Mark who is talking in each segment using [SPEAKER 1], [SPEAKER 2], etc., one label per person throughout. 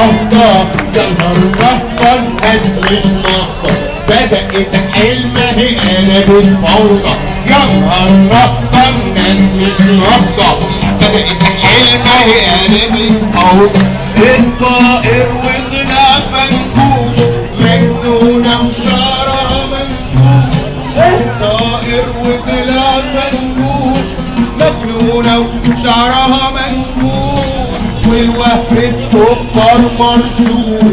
[SPEAKER 1] النهضة يا نهار نهضة الناس مش نهضة بدأت حلمة هي قلبت فوضى يا نهار نهضة الناس مش نهضة بدأت حلمة هي قلبت فوضى الطائر وطلع فنكوش مجنونة وشعرها منكوش الطائر وطلع فنكوش مجنونة وشعرها منكوش والوهب السكر مرشوش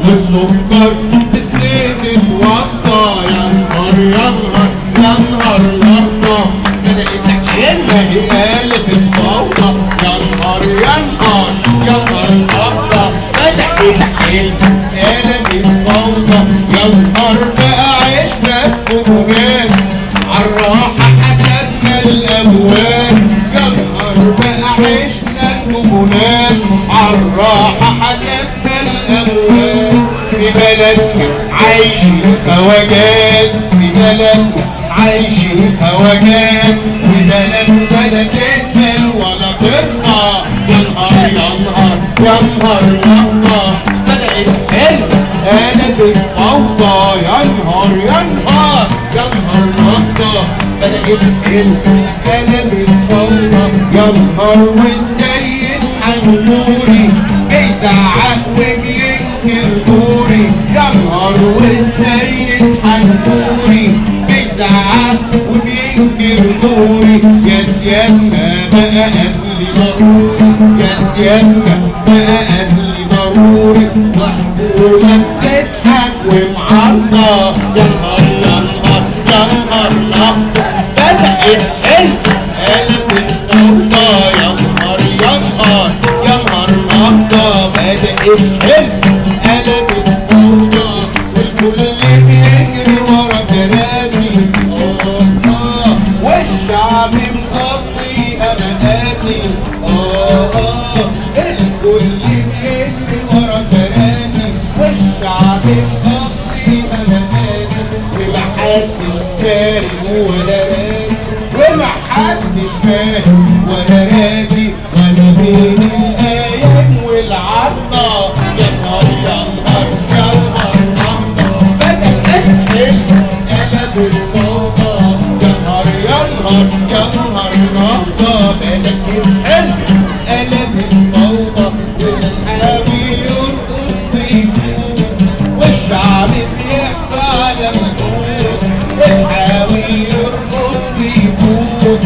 [SPEAKER 1] والسكر بالزيت اتوضى يا نهار يا نهار يا نهار نهضة بدأت حلمة هي قلبت فوضى يا نهار يا نهار يا نهار نهضة بدأت حلمة قلبت فوضى يا نهار بقى عشنا الكوبونات عالراحة حسبنا الأموال يا نهار بقى عشنا الكوبونات عالراحة حسبنا الأموال في بلدنا عايشين خواجات في بلدنا عايشين خواجات وبلدنا لا تهمل ولا ترقى يا نهار يا نهار يا نهار نهضة بدأت حلم قلبت فوضى يا نهار يا نهار يا نهار نهضة بدأت حلم قلبت فوضى يا نهار والسيد حنوري بيزعق وبينكر دوري يا نهار والسيد حنوري بيزعق وبينكر دوري يا سيادنا بقى قبل ضروري يا سيادنا بقى قبل ضروري وحكومة بتضحك ومعارضة يا نهار يا نهار يا نهار نهضة بدأت حلم قلبت فوضى يا نهار يا نهار يا نهار نهضة بدأت حلم قلبت فوضى والكل بيجري ورا كراسي والشعب مقضيها مقاسي الكل بيجري ورا كراسي والشعب مقضيها مقاسي ومحدش فاهم ولا راسي ومحدش فاهم ولا راسي ولا بين الأيام والعطة يا نهار يا نهار يا نهار نهضة بدأت حلم قلبت فوضى يا نهار يا نهار يا نهار نهضة بدأت حلم قلبت فوضى والحاوي يرقص بيموت والشعب بيحكى على الحوت الحاوي يرقص بيموت